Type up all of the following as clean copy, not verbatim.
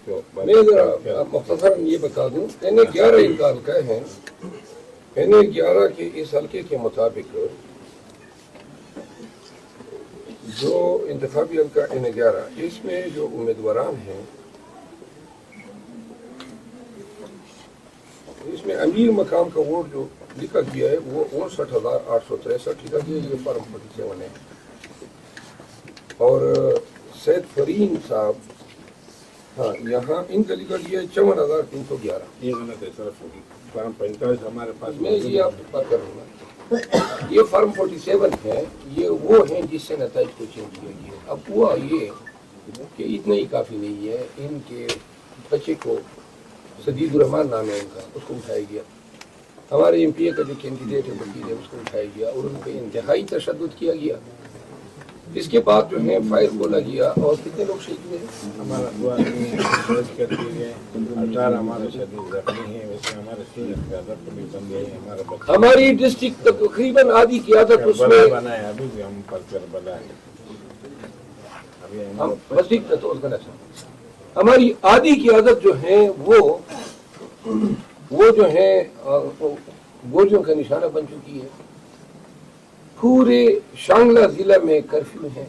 میں ذرا مختصر یہ بتا دوں، N11 ان کا حلقہ ہے. N11 کے اس حلقے کے مطابق جو انتخابی حلقہ N11 اس میں جو امیدواران ہیں، اس میں امیر مقام کا ووٹ جو لکھا گیا ہے وہ 59,863 لکھا گیا. یہ فارم 47 ہے. اور سید فرین صاحب، ہاں یہاں ان کا لکھا گیا ہے 54,311. یہ غلط ہے سر. فارم 45 ہمارے پاس میں یہ آپ سے بات کر رہا ہوں. یہ فارم 47 ہے، یہ وہ ہیں جس سے نتائج کو چینج کیا گیا. اب ہوا یہ کہ اتنا ہی کافی نہیں ہے. ان کے بچے کو سدید الرحمان نام ہے ان کا، اس کو اٹھایا گیا. ہمارے ایم پی اے کا جو کینڈیڈیٹ ہے وکیل ہے، اس کو اٹھایا گیا اور ان پہ انتہائی تشدد کیا گیا. اس کے بعد جو ہے فائر کھولا گیا. اور کتنے لوگ شہید ہوئے؟ ہمارا 2 آدمی شہید کر دیے گئے، 18 ہمارے شدید زخمی ہیں. ویسے ہمارے 3 قیادت پولیس بن گئے. ہمارے بچے ہماری ڈسٹرکٹ تقریباً آدھی قیادت اس میں بنا ہے. ابھی بھی ہم پر کربلا ہے. ابھی ہم وسیق تو ہماری آدھی قیادت جو ہے وہ جو ہے گولیوں کا نشانہ بن چکی ہے. پورے شانگلہ ضلع میں کرفیو ہے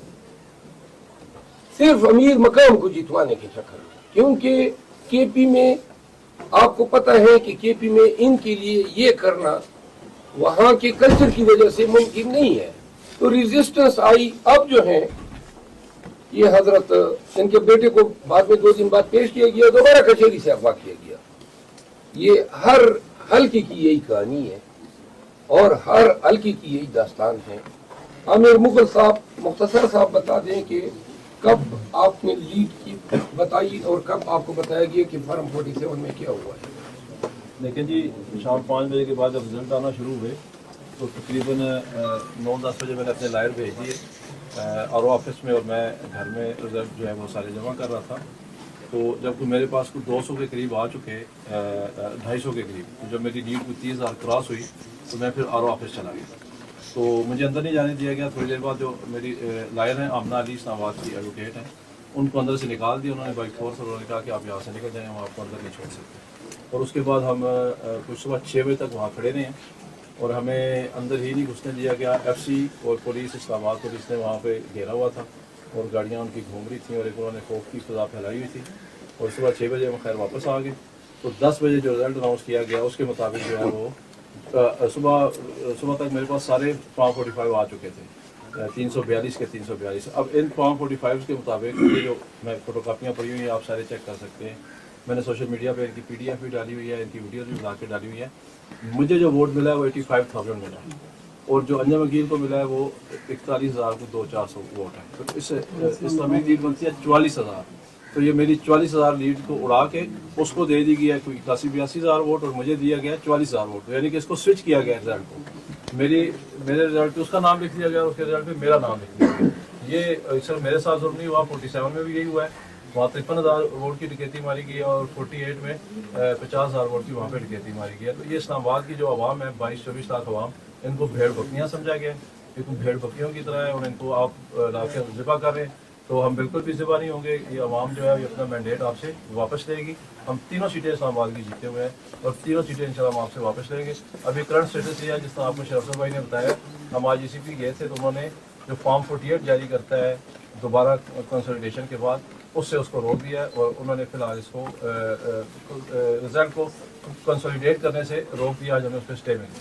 صرف امیر مقام کو جتوانے کے چکر میں. کیونکہ کے پی میں آپ کو پتہ ہے کہ کے پی میں ان کے لیے یہ کرنا وہاں کے کلچر کی وجہ سے ممکن نہیں ہے. تو ریزسٹنس آئی. اب جو ہے یہ حضرت ان کے بیٹے کو بعد میں 2 دن بعد پیش کیا گیا، دوبارہ کچہری سے اغوا کیا گیا. یہ ہر حلقے کی یہی کہانی ہے اور ہر حلقے کی یہی داستان ہے. عامر مغل صاحب مختصر صاحب بتا دیں کہ کب آپ نے لیڈ کی بتائی اور کب آپ کو بتایا گیا کہ فارم 47 میں کیا ہوا ہے؟ لیکن جی شام 5 بجے کے بعد جب رزلٹ آنا شروع ہوئے تو تقریباً 9-10 بجے میں نے اپنے لائر بھیج دیے آر او آفس میں، اور میں گھر میں رزلٹ جو ہے وہ سارے جمع کر رہا تھا. تو جب میرے پاس کچھ 200 کے قریب آ چکے، 250 کے قریب، تو جب میری لیڈ کو 30,000 کراس ہوئی تو میں پھر آر او آفس چلا گیا. تو مجھے اندر نہیں جانے دیا گیا. تھوڑی دیر بعد جو میری لائر ہیں آمنہ علی اسلام آباد کی ایڈوکیٹ ہیں، ان کو اندر سے نکال دیا انہوں نے بائی فورس. انہوں نے کہا کہ آپ یہاں سے نکل جائیں، ہم آپ کو اندر نہیں چھوڑ سکتے. اور اس کے بعد ہم کچھ صبح 6 بجے تک وہاں کھڑے رہے ہیں اور ہمیں اندر ہی نہیں گھسنے دیا گیا. ایف سی اور پولیس، اسلام آباد پولیس نے وہاں پہ گھیرا ہوا تھا اور گاڑیاں ان کی گھوم رہی تھیں اور ایک انہوں نے خوف کی فضا پھیلائی ہوئی تھی. اور صبح 6 بجے ہم خیر واپس آ گئے. تو 10 بجے جو رزلٹ اناؤنس کیا گیا اس کے مطابق جو ہے وہ صبح تک میرے پاس سارے فارم 45 آ چکے تھے، 342 کے 342. اب ان فارم 45 کے مطابق یہ جو میں فوٹو کاپیاں پڑی ہوئی ہیں آپ سارے چیک کر سکتے ہیں. میں نے سوشل میڈیا پہ ان کی PDF بھی ڈالی ہوئی ہے، ان کی ویڈیوز بھی بنا کے ڈالی ہوئی ہے. مجھے جو ووٹ ملا ہے وہ 85,000 ملا ہے اور جو انجم وکیل کو ملا ہے وہ 41,400 ووٹ ہے. تو اس اسلامی لیڈ بنتی ہے 44,000. تو یہ میری 44,000 لیڈ کو اڑا کے اس کو دے دی گیا کوئی 81-82,000 ووٹ اور مجھے دیا گیا 44,000 ووٹ. یعنی کہ اس کو سوئچ کیا گیا رزلٹ کو. میرے رزلٹ پہ اس کا نام لکھ دیا گیا اور اس کے رزلٹ پہ میرا نام لکھ دیا گیا. یہ سر میرے ساتھ ضرور نہیں ہوا. 47 میں بھی یہی ہوا ہے. وہاں 53,000 ووٹ کی ڈکیتی ماری گئی ہے اور 48 میں 50,000 ووٹ کی وہاں پہ ڈکیتی ماری گئی ہے. تو یہ اسلام آباد کی جو عوام ہے 22-24 لاکھ عوام، ان کو بھیڑ بکریاں سمجھا گیا ہے. یہ بھیڑ بکریوں کی طرح ہے اور ان کو آپ لا کے ذبح کر رہے ہیں. تو ہم بالکل بھی ذبح نہیں ہوں گے. یہ عوام جو ہے یہ اپنا مینڈیٹ آپ سے واپس لے گی. ہم تینوں سیٹیں اسلام آباد کی جیتے ہوئے ہیں اور تینوں سیٹیں انشاءاللہ ہم آپ سے واپس لیں گے. ابھی کرنٹ اسٹیٹس یہ ہے جس طرح آپ کو شرف بھائی نے بتایا. ہم آج ECP گئے تھے تو انہوں نے جو فارم 48 جاری کرتا ہے دوبارہ کنسلٹیشن کے بعد اس سے اس کو روک دیا ہے اور انہوں نے فی الحال اس کو رزلٹ کو کنسولیڈیٹ کرنے سے روک دیا. آج ہمیں اس پہ اسٹے ملی.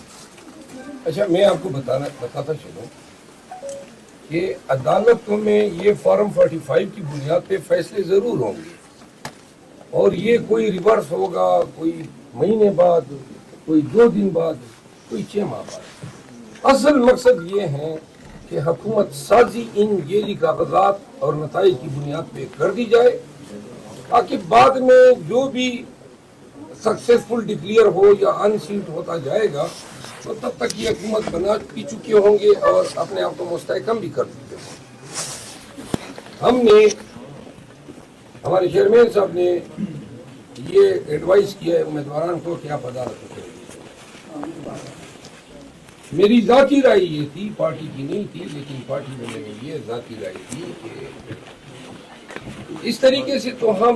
اچھا میں آپ کو بتاتا چلوں کہ عدالتوں میں یہ فارم 45 کی بنیاد پہ فیصلے ضرور ہوں گے اور یہ کوئی ریورس ہوگا، کوئی مہینے بعد، کوئی 2 دن بعد، کوئی 6 ماہ بعد. اصل مقصد یہ ہے کہ حکومت سازی ان ذیلی کاغذات اور نتائج کی بنیاد پہ کر دی جائے تاکہ بعد میں جو بھی سکسیسفل ڈکلیئر ہو یا ان سیٹ ہوتا جائے گا تو تب تک یہ حکومت بنا بھی چکے ہوں گے اور اپنے آپ کو مستحکم بھی کر چکے ہوں گے. ہم نے ہمارے چیئرمین صاحب نے یہ ایڈوائز کیا ہے امیدواران کو کہ آپ عدالت کریں. میری ذاتی رائے یہ تھی، پارٹی کی نہیں تھی، لیکن پارٹی میں میری یہ ذاتی رائے تھی کہ اس طریقے سے تو ہم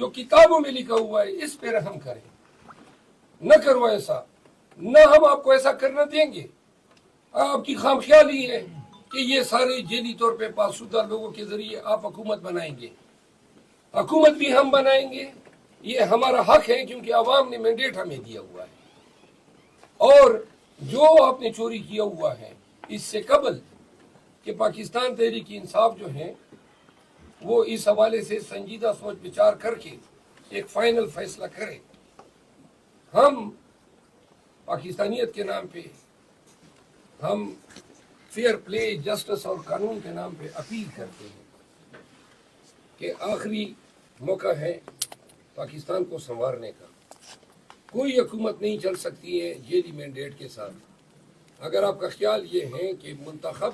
جو کتابوں میں لکھا ہوا ہے اس پہ رحم کریں، نہ کرو ایسا، نہ ہم آپ کو ایسا کرنا دیں گے۔ آپ کی خام خیالی ہے کہ یہ سارے جیلی طور پہ پاس شدہ لوگوں کے ذریعے آپ حکومت بنائیں گے۔ حکومت بھی ہم بنائیں گے، یہ ہمارا حق ہے کیونکہ عوام نے مینڈیٹ ہمیں دیا ہوا ہے۔ اور جو آپ نے چوری کیا ہوا ہے اس سے قبل کہ پاکستان تحریک انصاف جو ہے وہ اس حوالے سے سنجیدہ سوچ بچار کر کے ایک فائنل فیصلہ کرے، ہم پاکستانیت کے نام پہ، ہم فیئر پلے، جسٹس اور قانون کے نام پہ اپیل کرتے ہیں کہ آخری موقع ہے پاکستان کو سنوارنے کا۔ کوئی حکومت نہیں چل سکتی ہے جیلی مینڈیٹ کے ساتھ۔ اگر آپ کا خیال یہ ہے کہ منتخب